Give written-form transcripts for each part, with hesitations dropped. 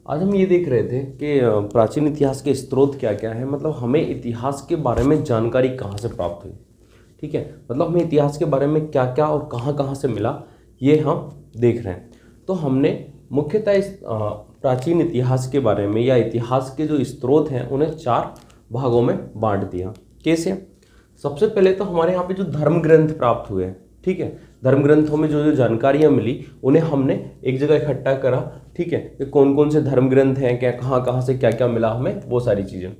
आज हम ये देख रहे थे कि प्राचीन इतिहास के स्रोत क्या क्या है, मतलब हमें इतिहास के बारे में जानकारी कहाँ से प्राप्त हुई। ठीक है, मतलब हमें इतिहास के बारे में क्या क्या और कहाँ कहाँ से मिला, ये हम देख रहे हैं। तो हमने मुख्यतः इस प्राचीन इतिहास के बारे में या इतिहास के जो स्रोत हैं उन्हें 4 भागों में बांट दिया। कैसे? सबसे पहले तो हमारे यहाँ पे जो धर्म ग्रंथ प्राप्त हुए हैं, ठीक है, धर्म ग्रंथों में जो जो जानकारियाँ मिली उन्हें हमने एक जगह इकट्ठा करा। ठीक है, कि कौन कौन से धर्म ग्रंथ हैं, क्या कहाँ कहाँ से क्या क्या मिला हमें, वो सारी चीज़ें।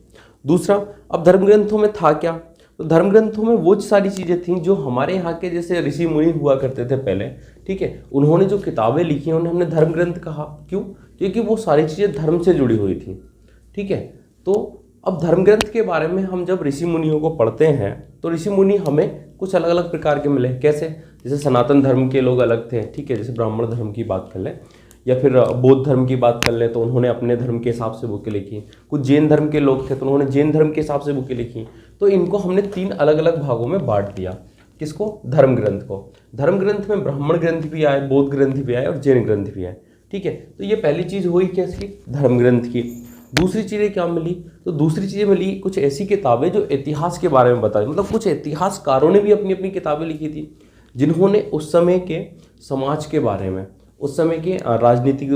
दूसरा, अब धर्म ग्रंथों में था क्या? तो धर्म ग्रंथों में वो सारी चीज़ें थीं जो हमारे यहाँ के जैसे ऋषि मुनि हुआ करते थे पहले। ठीक है, उन्होंने जो किताबें लिखी उन्हें हमने धर्म ग्रंथ कहा। क्यों? क्योंकि वो सारी चीज़ें धर्म से जुड़ी हुई थी। ठीक है, तो अब धर्म ग्रंथ के बारे में हम जब ऋषि मुनियों को पढ़ते हैं तो ऋषि मुनि हमें कुछ अलग अलग प्रकार के मिले। कैसे? जैसे सनातन धर्म के लोग अलग थे, ठीक है, जैसे ब्राह्मण धर्म की बात कर लें, या फिर बौद्ध धर्म की बात कर लें तो उन्होंने अपने धर्म के हिसाब से बुकें लिखी। कुछ जैन धर्म के लोग थे तो उन्होंने जैन धर्म के हिसाब से बुकें लिखी। तो इनको हमने 3 अलग अलग भागों में बांट दिया। किसको? धर्म ग्रंथ को। धर्म ग्रंथ में ब्राह्मण ग्रंथ भी आए, बौद्ध ग्रंथ भी आए और जैन ग्रंथ भी आए। ठीक है, तो ये पहली चीज़ हुई कैसी? धर्म ग्रंथ की। दूसरी चीज़ें क्या मिली? तो दूसरी चीज़ें मिली कुछ ऐसी किताबें जो इतिहास के बारे में बताई, मतलब कुछ इतिहासकारों ने भी अपनी अपनी किताबें लिखी थी जिन्होंने उस समय के समाज के बारे में, उस समय के राजनीतिक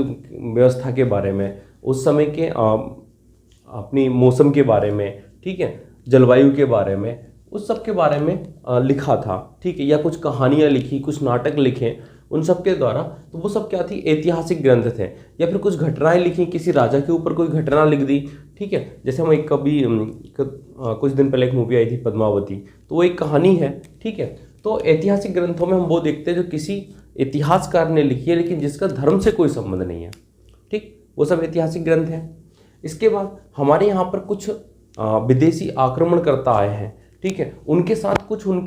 व्यवस्था के बारे में, उस समय के अपनी मौसम के बारे में, ठीक है, जलवायु के बारे में, उस सब के बारे में लिखा था। ठीक है, या कुछ कहानियाँ लिखी, कुछ नाटक लिखे उन सब के द्वारा। तो वो सब क्या थी? ऐतिहासिक ग्रंथ थे। या फिर कुछ घटनाएं लिखी, किसी राजा के ऊपर कोई घटना लिख दी। ठीक है, जैसे हम एक कभी कुछ दिन पहले एक मूवी आई थी पद्मावती, तो वो एक कहानी है। ठीक है, तो ऐतिहासिक ग्रंथों में हम वो देखते हैं जो किसी इतिहासकार ने लिखी है लेकिन जिसका धर्म से कोई संबंध नहीं है। ठीक, वो सब ऐतिहासिक ग्रंथ हैं। इसके बाद हमारे यहाँ पर कुछ विदेशी आक्रमणकर्ता आए हैं। ठीक है, उनके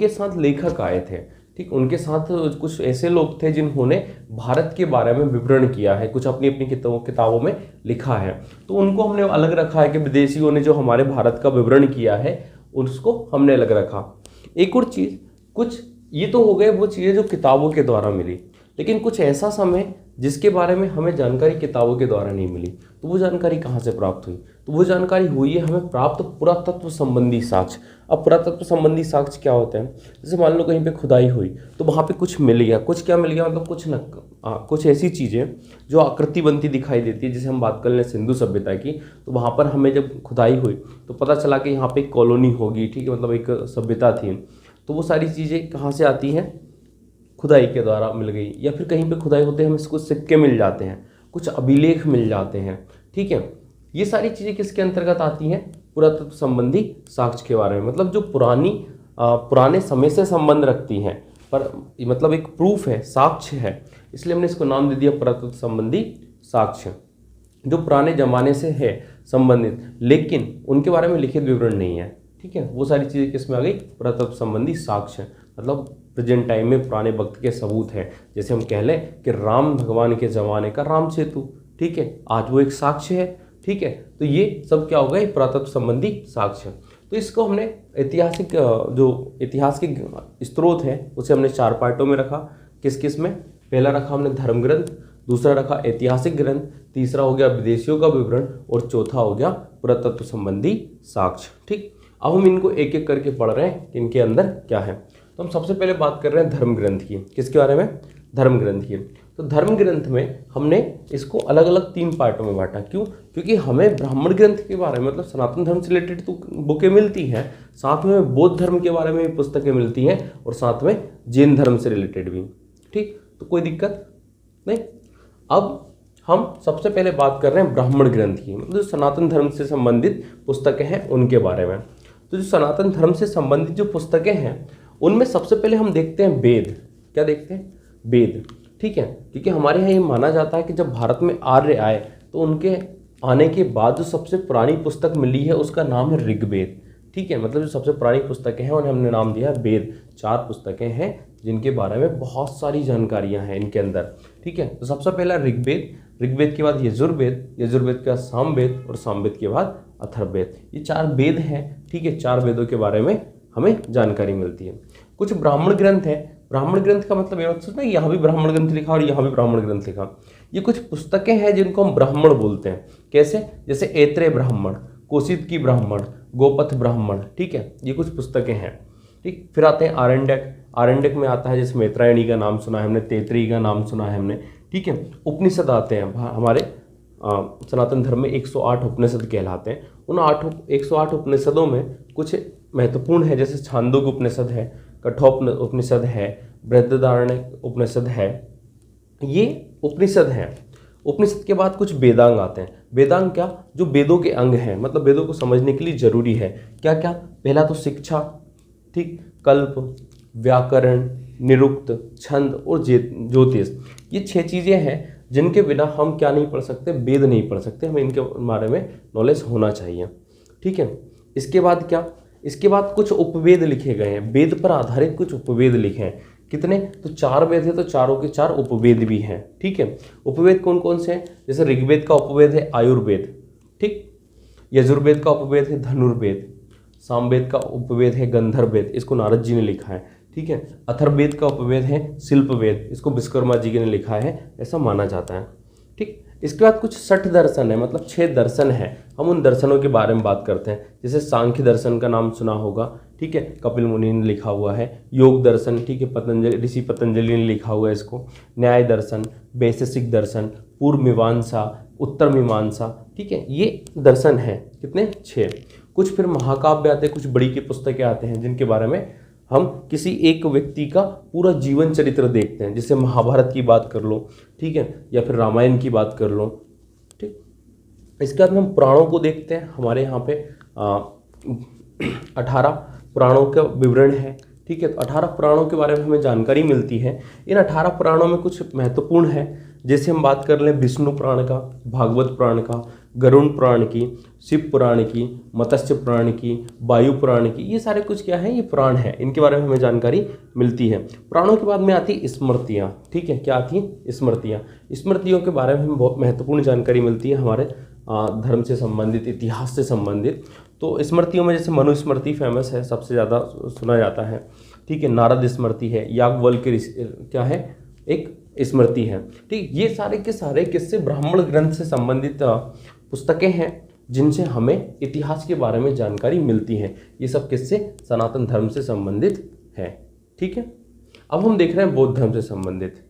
साथ लेखक आए थे। ठीक, उनके साथ कुछ ऐसे लोग थे जिन्होंने भारत के बारे में विवरण किया है, कुछ अपनी अपनी किताबों में लिखा है। तो उनको हमने अलग रखा है कि विदेशियों ने जो हमारे भारत का विवरण किया है उसको हमने अलग रखा। एक और चीज़, कुछ ये तो हो गए वो चीज़ें जो किताबों के द्वारा मिली, लेकिन कुछ ऐसा समय जिसके बारे में हमें जानकारी किताबों के द्वारा नहीं मिली। तो वो जानकारी कहाँ से प्राप्त हुई? तो वो जानकारी हुई है हमें प्राप्त पुरातत्व संबंधी साक्ष्य। अब पुरातत्व संबंधी साक्ष्य क्या होते हैं? जैसे मान लो कहीं पे खुदाई हुई तो वहाँ पे कुछ मिल गया। कुछ क्या मिल गया? मतलब कुछ ऐसी चीज़ें जो आकृति बनती दिखाई देती है। जैसे हम बात कर लें सिंधु सभ्यता की, तो वहाँ पर हमें जब खुदाई हुई तो पता चला कि यहाँ पे एक कॉलोनी होगी। ठीक है, मतलब एक सभ्यता थी। तो वो सारी चीज़ें कहाँ से आती हैं? खुदाई के द्वारा मिल गई। या फिर कहीं पे खुदाई होते हैं हमें कुछ सिक्के मिल जाते हैं, कुछ अभिलेख मिल जाते हैं। ठीक है, ये सारी चीज़ें किसके अंतर्गत आती हैं? पुरातत्व संबंधी साक्ष्य के बारे में, मतलब जो पुराने समय से संबंध रखती हैं, पर मतलब एक प्रूफ है, साक्ष्य है, इसलिए हमने इसको नाम दे दिया पुरातत्व संबंधी साक्ष्य। जो पुराने जमाने से है संबंधित लेकिन उनके बारे में लिखित विवरण नहीं है। ठीक है, वो सारी चीज़ें किसमें आ गई? पुरातत्व संबंधी साक्ष्य, मतलब प्रेजेंट टाइम में पुराने वक्त के सबूत हैं। जैसे हम कह लें कि राम भगवान के ज़माने का राम सेतु, ठीक है, आज वो एक साक्ष्य है। ठीक है, तो ये सब क्या हो गए? पुरातत्व संबंधी साक्ष्य। तो इसको हमने ऐतिहासिक जो इतिहास के स्रोत हैं उसे हमने 4 पार्टों में रखा। किस किस में? पहला रखा हमने धर्म ग्रंथ, दूसरा रखा ऐतिहासिक ग्रंथ, तीसरा हो गया विदेशियों का विवरण और चौथा हो गया पुरातत्व संबंधी साक्ष्य। ठीक, अब हम इनको एक एक करके पढ़ रहे हैं कि इनके अंदर क्या है। तो हम सबसे पहले बात कर रहे हैं धर्म ग्रंथ की। किसके बारे में? धर्म ग्रंथ की। तो धर्म ग्रंथ में हमने इसको अलग अलग 3 पार्टों में बांटा। क्यों? क्योंकि हमें ब्राह्मण ग्रंथ के बारे में, मतलब सनातन धर्म से रिलेटेड तो बुकें मिलती हैं, साथ में बौद्ध धर्म के बारे में भी पुस्तकें मिलती हैं और साथ में जैन धर्म से रिलेटेड भी। ठीक, तो कोई दिक्कत नहीं। अब हम सबसे पहले बात कर रहे हैं ब्राह्मण ग्रंथ की, मतलब जो सनातन धर्म से संबंधित पुस्तकें हैं उनके बारे में। तो जो सनातन धर्म से संबंधित जो पुस्तकें हैं उनमें सबसे पहले हम देखते हैं वेद। क्या देखते हैं? वेद। ठीक है, क्योंकि हमारे यहाँ ये माना जाता है कि जब भारत में आर्य आए तो उनके आने के बाद जो सबसे पुरानी पुस्तक मिली है उसका नाम है ऋग्वेद। ठीक है, मतलब जो सबसे पुरानी पुस्तकें हैं उन्हें हमने नाम दिया है वेद। 4 पुस्तकें हैं जिनके बारे में बहुत सारी जानकारियाँ हैं इनके अंदर। ठीक है, तो सबसे पहला ऋग्वेद, ऋग्वेद के बाद यजुर्वेद, यजुर्वेद के बाद सामवेद और सामवेद के बाद अथर्ववेद। ये 4 वेद हैं। ठीक है, 4 वेदों के बारे में हमें जानकारी मिलती है। कुछ ब्राह्मण ग्रंथ हैं। ब्राह्मण ग्रंथ का मतलब ये मत सोचना यहाँ भी ब्राह्मण ग्रंथ लिखा और यहाँ भी ब्राह्मण ग्रंथ लिखा। ये कुछ पुस्तकें हैं जिनको हम ब्राह्मण बोलते हैं। कैसे? जैसे ऐत्रेय ब्राह्मण, कौशिकी ब्राह्मण, गोपथ ब्राह्मण, ठीक है, ये कुछ पुस्तकें हैं। ठीक, फिर आते हैं आरण्यक। आरण्यक में आता है जैसे मैत्रायणी का नाम सुना है हमने, तैत्तिरीय का नाम सुना है हमने, ठीक है। उपनिषद आते हैं, हमारे सनातन धर्म में 108 उपनिषद कहलाते हैं। उन 108 उपनिषदों में कुछ महत्वपूर्ण है, जैसे छांदोग्य उपनिषद है, कठोपनिषद है, बृहदारण्यक उपनिषद है। ये उपनिषद हैं। उपनिषद के बाद कुछ वेदांग आते हैं। वेदांग क्या? जो वेदों के अंग हैं, मतलब वेदों को समझने के लिए जरूरी है। क्या क्या? पहला तो शिक्षा, ठीक, कल्प, व्याकरण, निरुक्त, छंद और ज्योतिष। ये 6 चीज़ें हैं जिनके बिना हम क्या नहीं पढ़ सकते? वेद नहीं पढ़ सकते। हमें इनके बारे में नॉलेज होना चाहिए, ठीक है। इसके बाद क्या? इसके बाद कुछ उपवेद लिखे गए हैं, वेद पर आधारित कुछ उपवेद लिखे हैं। कितने? तो 4 वेद है, तो चारों के 4 उपवेद भी हैं, ठीक है। उपवेद कौन कौन से हैं? जैसे ऋग्वेद का उपवेद है आयुर्वेद, ठीक। यजुर्वेद का उपवेद है धनुर्वेद। सामवेद का उपवेद है गंधर्ववेद, इसको नारद जी ने लिखा है, ठीक है। अथर्ववेद का उपवेद है शिल्पवेद, इसको विश्वकर्मा जी ने लिखा है, ऐसा माना जाता है, ठीक। इसके बाद कुछ 6 दर्शन है, मतलब 6 दर्शन है। हम उन दर्शनों के बारे में बात करते हैं। जैसे सांख्य दर्शन का नाम सुना होगा, ठीक है, कपिल मुनि ने लिखा हुआ है। योग दर्शन, ठीक है, पतंजलि, ऋषि पतंजलि ने लिखा हुआ है इसको। न्याय दर्शन, वैशेषिक दर्शन, पूर्व मीमांसा, उत्तर मीमांसा, ठीक है, ये दर्शन है। कितने? 6। कुछ फिर महाकाव्य आते हैं, कुछ बड़ी की पुस्तकें आते हैं जिनके बारे में हम किसी एक व्यक्ति का पूरा जीवन चरित्र देखते हैं। जैसे महाभारत की बात कर लो, ठीक है, या फिर रामायण की बात कर लो, ठीक। इसके बाद हम पुराणों को देखते हैं। हमारे यहाँ पे 18 पुराणों का विवरण है, ठीक है। तो 18 पुराणों के बारे में हमें जानकारी मिलती है। इन 18 पुराणों में कुछ महत्वपूर्ण है, जैसे हम बात कर लें विष्णु पुराण का, भागवत पुराण का, गरुण पुराण की, शिव पुराण की, मत्स्य पुराण की, वायु पुराण की। ये सारे कुछ क्या है? ये पुराण है, इनके बारे में हमें जानकारी मिलती है। पुराणों के बाद में आती स्मृतियाँ, ठीक है। क्या आती हैं? स्मृतियाँ। स्मृतियों के बारे में हमें बहुत महत्वपूर्ण जानकारी मिलती है, हमारे धर्म से संबंधित, इतिहास से संबंधित। तो स्मृतियों में जैसे मनुस्मृति फेमस है, सबसे ज़्यादा सुना जाता है, ठीक है। नारद स्मृति है, याज्ञवल्क्य क्या है? एक स्मृति है, ठीक। ये सारे के सारे किससे? ब्राह्मण ग्रंथ से संबंधित पुस्तकें हैं जिनसे हमें इतिहास के बारे में जानकारी मिलती है। ये सब किससे? सनातन धर्म से संबंधित है, ठीक है। अब हम देख रहे हैं बौद्ध धर्म से संबंधित।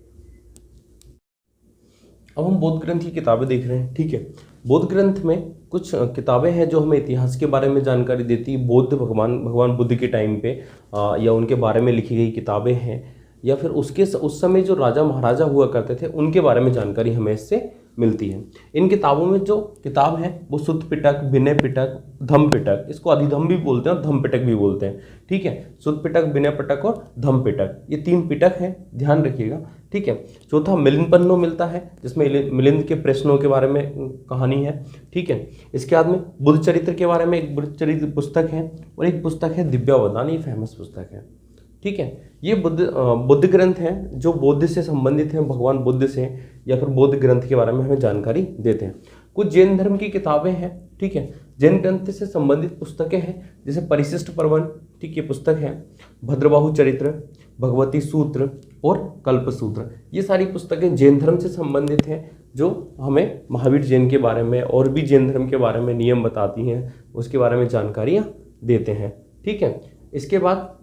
अब हम बौद्ध ग्रंथ की किताबें देख रहे हैं, ठीक है। बौद्ध ग्रंथ में कुछ किताबें हैं जो हमें इतिहास के बारे में जानकारी देती है। भगवान बुद्ध के टाइम पे या उनके बारे में लिखी गई किताबें हैं, या फिर उस समय जो राजा महाराजा हुआ करते थे उनके बारे में जानकारी हमें इससे मिलती है। इन किताबों में जो किताब है वो सुत्त पिटक, विनय पिटक, धम्म पिटक, इसको अधिधम्म भी बोलते हैं और धम्म पिटक भी बोलते हैं, ठीक है। सुत्त पिटक, विनय पिटक और धम्म पिटक, ये 3 पिटक हैं, ध्यान रखिएगा, ठीक है। चौथा मिलिंद पन्नो मिलता है, जिसमें मिलिंद के प्रश्नों के बारे में कहानी है, ठीक है। इसके बाद में बुद्ध चरित्र के बारे में एक बुद्ध चरित्र पुस्तक है, और एक पुस्तक है दिव्यावदान, ये फेमस पुस्तक है, ठीक है। ये बुद्ध ग्रंथ हैं जो बौद्ध से संबंधित हैं, भगवान बुद्ध से, या फिर बौद्ध ग्रंथ के बारे में हमें जानकारी देते हैं। कुछ जैन धर्म की किताबें हैं, ठीक है। जैन ग्रंथ से संबंधित पुस्तकें हैं, जैसे परिशिष्ट पर्वन, ठीक, ये पुस्तक है। भद्रबाहु चरित्र, भगवती सूत्र और कल्प सूत्र, ये सारी पुस्तकें जैन धर्म से संबंधित हैं, जो हमें महावीर जैन के बारे में और भी जैन धर्म के बारे में नियम बताती हैं, उसके बारे में जानकारियाँ देते हैं, ठीक है। इसके बाद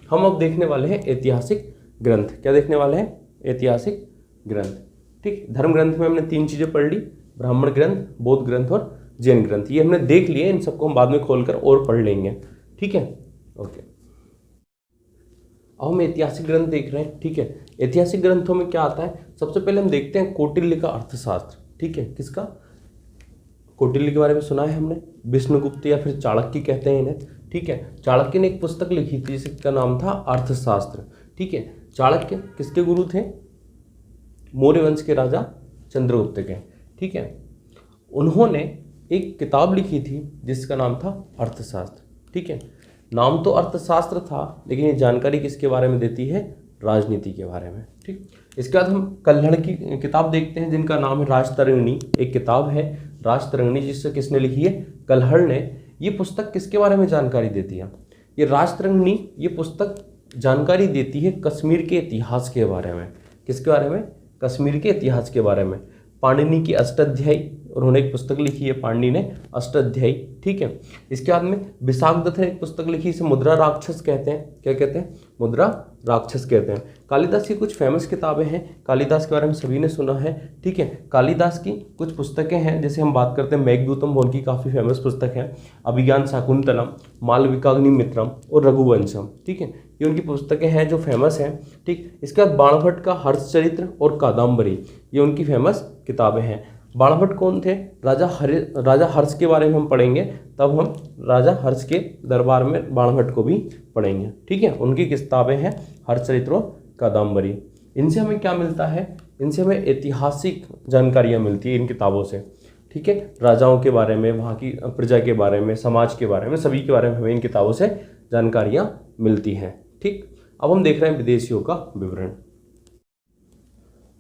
हम अब देखने वाले हैं ऐतिहासिक ग्रंथ। क्या देखने वाले हैं? ऐतिहासिक ग्रंथ, ठीक। धर्म ग्रंथ में हमने 3 चीज़ें पढ़ ली, ब्राह्मण ग्रंथ, बौद्ध ग्रंथ और जैन ग्रंथ। ये हमने देख लिए, इन सबको हम बाद में खोलकर और पढ़ लेंगे, ठीक है, ओके। अब हम ऐतिहासिक ग्रंथ देख रहे हैं, ठीक है। ऐतिहासिक ग्रंथों में क्या आता है? सबसे पहले हम देखते हैं कौटिल्य का अर्थशास्त्र, ठीक है। किसका? कौटिल्य के बारे में सुना है हमने, विष्णुगुप्त या फिर चाणक्य कहते हैं इन्हें, ठीक है। चाणक्य ने एक पुस्तक लिखी थी जिसका नाम था अर्थशास्त्र, ठीक है। चाणक्य किसके गुरु थे? मौर्य वंश के राजा चंद्रगुप्त के, ठीक है। उन्होंने एक किताब लिखी थी जिसका नाम था अर्थशास्त्र, ठीक है। नाम तो अर्थशास्त्र था, लेकिन ये जानकारी किसके बारे में देती है? राजनीति के बारे में, ठीक। इसके बाद हम कल्हड़ की किताब देखते हैं जिनका नाम है राजतरंगिणी। एक किताब है राजतरंगिणी, जिससे किसने लिखी है? कल्हड़ ने। ये पुस्तक किसके बारे में जानकारी देती है? ये राजतरंगिणी, ये पुस्तक जानकारी देती है कश्मीर के इतिहास के बारे में। किसके बारे में? कश्मीर के इतिहास के बारे में। पाणिनि की अष्टाध्यायी, उन्होंने एक पुस्तक लिखी है पाणिनि ने अष्टाध्यायी, ठीक है। इसके बाद में विशाखदत्त ने एक पुस्तक लिखी, इसे मुद्रा राक्षस कहते हैं। क्या कहते हैं? मुद्रा राक्षस कहते हैं। कालिदास की कुछ फेमस किताबें हैं, कालिदास के बारे में सभी ने सुना है, ठीक है। कालिदास की कुछ पुस्तकें हैं, जैसे हम बात करते हैं मेघदूतम, वो उनकी काफ़ी फेमस पुस्तक है, अभिज्ञान शाकुंतलम, मालविकाग्निमित्रम और रघुवंशम, ठीक है। ये उनकी पुस्तकें हैं जो फेमस हैं, ठीक। इसके बाद बाणभट्ट का हर्षचरित्र और कादम्बरी, ये उनकी फेमस किताबें हैं। बाणभट्ट कौन थे? राजा हर्ष के बारे में हम पढ़ेंगे, तब हम राजा हर्ष के दरबार में बाणभट्ट को भी पढ़ेंगे, ठीक है। उनकी किताबें हैं हर्षचरित्र और कादम्बरी। इनसे हमें क्या मिलता है? इनसे हमें ऐतिहासिक जानकारियाँ मिलती है इन किताबों से, ठीक है। राजाओं के बारे में, वहाँ की प्रजा के बारे में, समाज के बारे में, सभी के बारे में हमें इन किताबों से जानकारियाँ मिलती हैं, ठीक। अब हम देख रहे हैं विदेशियों का विवरण।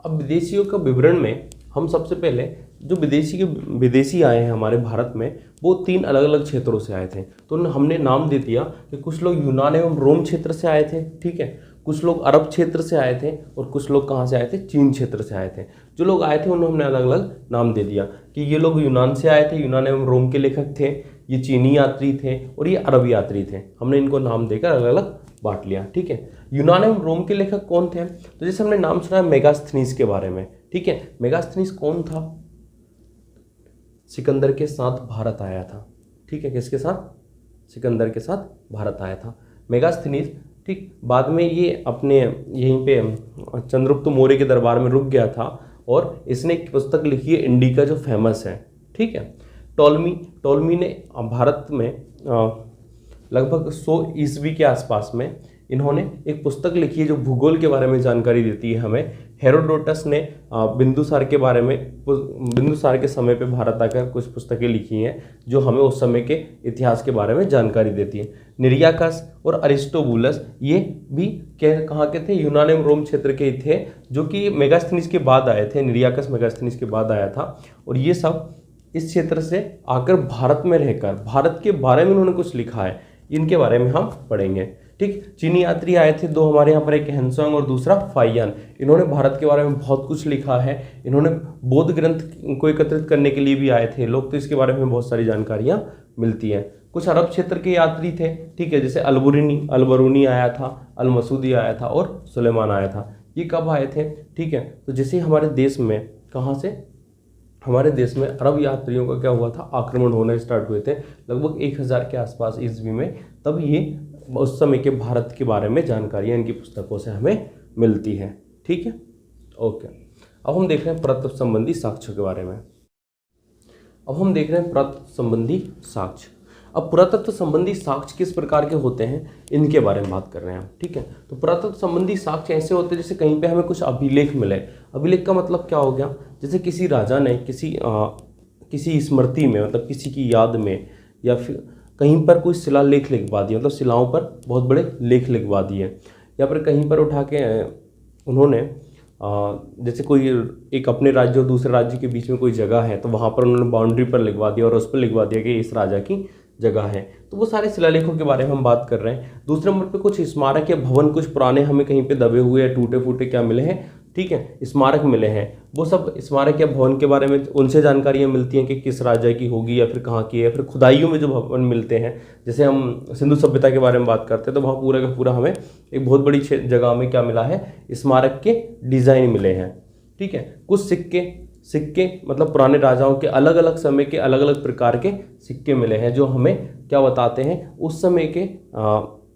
अब विदेशियों का विवरण में हम सबसे पहले जो विदेशी आए हैं हमारे भारत में, वो 3 अलग अलग क्षेत्रों से आए थे। तो हमने नाम दे दिया कि कुछ लोग यूनान एवं रोम क्षेत्र से आए थे, ठीक है। कुछ लोग अरब क्षेत्र से आए थे और कुछ लोग कहाँ से आए थे? चीन क्षेत्र से आए थे। जो लोग आए थे उन्हें हमने अलग अलग नाम दे दिया कि ये लोग यूनान से आए थे, यूनान एवं रोम के लेखक थे, ये चीनी यात्री थे और ये अरब यात्री थे। हमने इनको नाम देकर अलग अलग बांट लिया, ठीक है। यूनान एवं रोम के लेखक कौन थे? तो जैसे हमने नाम सुना है मेगास्थनीज के बारे में, ठीक है। मेगास्थनीज कौन था? सिकंदर के साथ भारत आया था, ठीक है। किसके साथ? सिकंदर के साथ भारत आया था मेगास्थनीज, ठीक। बाद में ये अपने यहीं पे चंद्रगुप्त मौर्य के दरबार में रुक गया था और इसने एक पुस्तक लिखी है इंडिका जो फेमस है, ठीक है। टॉलमी ने भारत में लगभग 100 ईस्वी के आसपास में इन्होंने एक पुस्तक लिखी है जो भूगोल के बारे में जानकारी देती है हमें। हेरोडोटस ने बिंदुसार के बारे में, बिंदुसार के समय पे भारत आकर कुछ पुस्तकें लिखी हैं जो हमें उस समय के इतिहास के बारे में जानकारी देती है। निरियाकस और अरिस्टोबुलस ये भी कहाँ के थे? यूनान एवं रोम क्षेत्र के ही थे, जो कि मेगास्थनीज के बाद आए थे। निरियाकस मेगास्थनीज के बाद आया था और ये सब इस क्षेत्र से आकर भारत में रहकर भारत के बारे में उन्होंने कुछ लिखा है, इनके बारे में हम पढ़ेंगे, ठीक। चीनी यात्री आए थे 2 हमारे यहाँ पर, एक हैंसोंग और दूसरा फाइयान। इन्होंने भारत के बारे में बहुत कुछ लिखा है। इन्होंने बौद्ध ग्रंथ को एकत्रित करने के लिए भी आए थे लोग, तो इसके बारे में बहुत सारी जानकारियाँ मिलती हैं। कुछ अरब क्षेत्र के यात्री थे, ठीक है, जैसे अलबरूनी आया था, अलमसूदी आया था और सुलेमान आया था। ये कब आए थे? ठीक है, तो जैसे हमारे देश में, कहाँ से? हमारे देश में अरब यात्रियों का क्या हुआ था? आक्रमण होना स्टार्ट हुए थे लगभग 1000 के आसपास ईस्वी में। तब ये उस समय के भारत के बारे में जानकारियाँ इनकी पुस्तकों से हमें मिलती है, ठीक है। ओके, अब हम देख रहे हैं पुरातत्व संबंधी साक्ष्यों के बारे में। अब हम देख रहे हैं पुरातत्व संबंधी साक्ष्य। अब पुरातत्व संबंधी साक्ष्य किस प्रकार के होते हैं, इनके बारे में बात कर रहे हैं हम, ठीक है। तो पुरातत्व संबंधी साक्ष्य ऐसे होते हैं जैसे कहीं पे हमें कुछ अभिलेख मिले। अभिलेख का मतलब क्या हो गया? जैसे किसी राजा ने किसी स्मृति में, मतलब किसी की याद में, या फिर कहीं पर कोई शिलालेख लिखवा दिया, मतलब शिलाओं पर बहुत बड़े लेख लिखवा दिए, या फिर कहीं पर उठा के उन्होंने जैसे कोई एक अपने राज्य और दूसरे राज्य के बीच में कोई जगह है तो वहाँ पर उन्होंने बाउंड्री पर लिखवा दिया और उस पर लिखवा दिया कि इस राजा की जगह है। तो वो सारे शिलालेखों के बारे में हम बात कर रहे हैं। दूसरे नंबर पे कुछ स्मारक या भवन, कुछ पुराने हमें कहीं पे दबे हुए या टूटे फूटे क्या मिले हैं, ठीक है, स्मारक मिले हैं। वो सब स्मारक या भवन के बारे में उनसे जानकारियाँ मिलती हैं कि किस राजा की होगी या फिर कहाँ की है। या फिर खुदाइयों में जो भवन मिलते हैं, जैसे हम सिंधु सभ्यता के बारे में बात करते हैं तो वहाँ पूरा का पूरा हमें एक बहुत बड़ी जगह में क्या मिला है? स्मारक के डिज़ाइन मिले हैं, ठीक है। कुछ सिक्के मतलब पुराने राजाओं के अलग अलग समय के अलग अलग प्रकार के सिक्के मिले हैं जो हमें क्या बताते हैं? उस समय के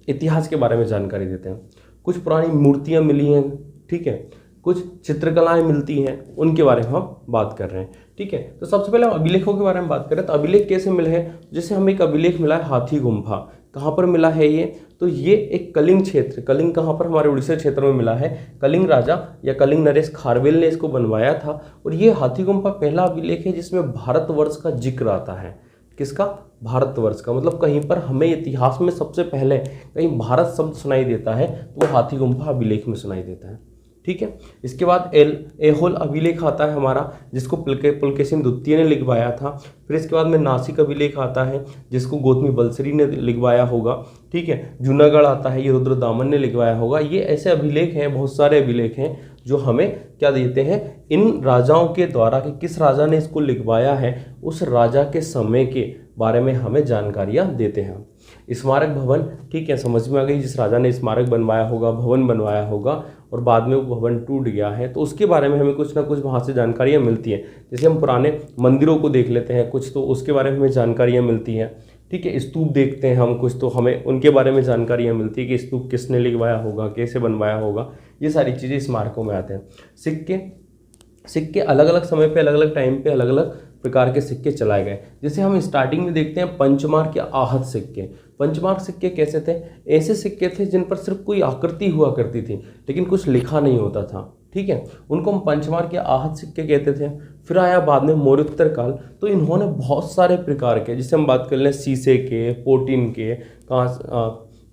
इतिहास के बारे में जानकारी देते हैं। कुछ पुरानी मूर्तियाँ मिली हैं, ठीक है, कुछ चित्रकलाएं मिलती हैं, उनके बारे में हम बात कर रहे हैं, ठीक है। तो सबसे पहले हम अभिलेखों के बारे में बात करें तो अभिलेख कैसे मिले हैं? जैसे हमें एक अभिलेख मिला है हाथी गुम्फा। कहाँ पर मिला है ये? तो ये एक कलिंग क्षेत्र, कलिंग कहाँ पर? हमारे उड़ीसा क्षेत्र में मिला है। कलिंग राजा या कलिंग नरेश खारवेल ने इसको बनवाया था और ये हाथी गुम्फा पहला अभिलेख है जिसमें भारतवर्ष का जिक्र आता है। किसका? भारतवर्ष का। मतलब कहीं पर हमें इतिहास में सबसे पहले कहीं भारत शब्द सुनाई देता है तो वो हाथी गुम्फा अभिलेख में सुनाई देता है, ठीक है। इसके बाद ऐहोल अभिलेख आता है हमारा, जिसको पुलकेशिन द्वितीय ने लिखवाया था। फिर इसके बाद में नासिक अभिलेख आता है, जिसको गौतमी बलसरी ने लिखवाया होगा, ठीक है। जूनागढ़ आता है, ये रुद्रदामन ने लिखवाया होगा। ये ऐसे अभिलेख हैं, बहुत सारे अभिलेख हैं जो हमें क्या देते हैं, इन राजाओं के द्वारा कि किस राजा ने इसको लिखवाया है, उस राजा के समय के बारे में हमें जानकारियाँ देते हैं। स्मारक भवन, ठीक है, समझ में आ गई, जिस राजा ने स्मारक बनवाया होगा, भवन बनवाया होगा और बाद में वो भवन टूट गया है, तो उसके बारे में हमें कुछ ना कुछ वहाँ से जानकारियाँ मिलती हैं। जैसे हम पुराने मंदिरों को देख लेते हैं कुछ, तो उसके बारे में हमें जानकारियाँ मिलती हैं, ठीक है। स्तूप देखते हैं हम कुछ, तो हमें उनके बारे में जानकारियाँ मिलती है कि स्तूप किसने लिखवाया होगा, कैसे बनवाया होगा, ये सारी चीज़ें स्मारकों में आते हैं। सिक्के अलग अलग समय पे, अलग अलग टाइम पे, अलग अलग प्रकार के सिक्के चलाए गए। जैसे हम स्टार्टिंग में देखते हैं पंचमार्क या आहत सिक्के। पंचमार्क सिक्के कैसे थे? ऐसे सिक्के थे जिन पर सिर्फ कोई आकृति हुआ करती थी, लेकिन कुछ लिखा नहीं होता था, ठीक है। उनको हम पंचमार्क या आहत सिक्के कहते थे। फिर आया बाद में मौर्योत्तर काल, तो इन्होंने बहुत सारे प्रकार के, जिसे हम बात कर लें शीशे के, पोटीन के,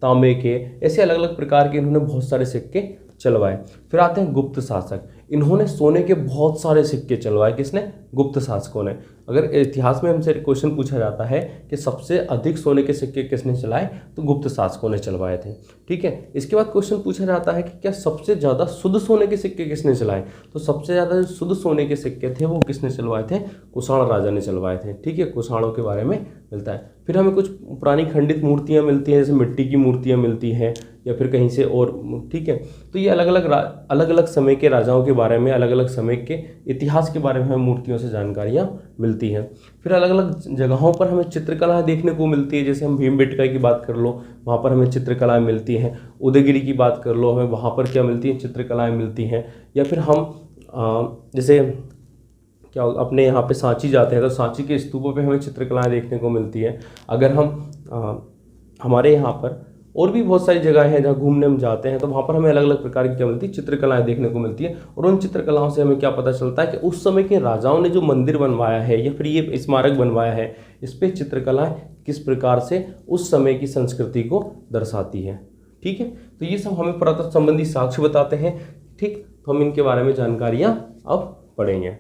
तांबे के, ऐसे अलग अलग प्रकार के इन्होंने बहुत सारे सिक्के चलवाए। फिर आते हैं गुप्त शासक। इन्होंने सोने के बहुत सारे सिक्के चलवाए। किसने? गुप्त शासकों ने। अगर इतिहास में हमसे क्वेश्चन पूछा जाता है कि सबसे अधिक सोने के सिक्के किसने चलाए, तो गुप्त शासकों ने चलवाए थे, ठीक है। इसके बाद क्वेश्चन पूछा जाता है कि क्या सबसे ज़्यादा शुद्ध सोने के सिक्के किसने चलाए, तो सबसे ज़्यादा जो शुद्ध सोने के सिक्के थे वो किसने चलवाए थे? कुषाण राजा ने चलवाए थे, ठीक है। कुषाणों के बारे में मिलता है। फिर हमें कुछ पुरानी खंडित मूर्तियाँ मिलती हैं, जैसे मिट्टी की मूर्तियाँ मिलती हैं या फिर कहीं से और, ठीक है। तो ये अलग अलग समय के राजाओं के बारे में, अलग अलग समय के इतिहास के बारे में हमें मूर्तियों से जानकारियाँ मिलती हैं। फिर अलग अलग जगहों पर हमें चित्रकला देखने को मिलती है। जैसे हम भीमबेटका की बात कर लो, वहाँ पर हमें चित्रकलाएँ मिलती हैं। उदयगिरी की बात कर लो, हमें वहाँ पर क्या मिलती हैं? चित्रकलाएँ मिलती हैं। या फिर हम जैसे क्या अपने यहाँ पे सांची जाते हैं, तो सांची के स्तूपों पे हमें चित्रकलाएँ देखने को मिलती है। अगर हम हमारे यहाँ पर और भी बहुत सारी जगह हैं जहाँ घूमने हम जाते हैं, तो वहाँ पर हमें अलग अलग प्रकार की क्या मिलती है? चित्रकलाएँ देखने को मिलती है। और उन चित्रकलाओं से हमें क्या पता चलता है कि उस समय के राजाओं ने जो मंदिर बनवाया है या फिर ये स्मारक बनवाया है, इस पर चित्रकलाएँ किस प्रकार से उस समय की संस्कृति को दर्शाती है, ठीक है। तो ये सब हमें पुरातत्व संबंधी साक्ष्य बताते हैं, ठीक। तो हम इनके बारे में जानकारियाँ अब पढ़ेंगे।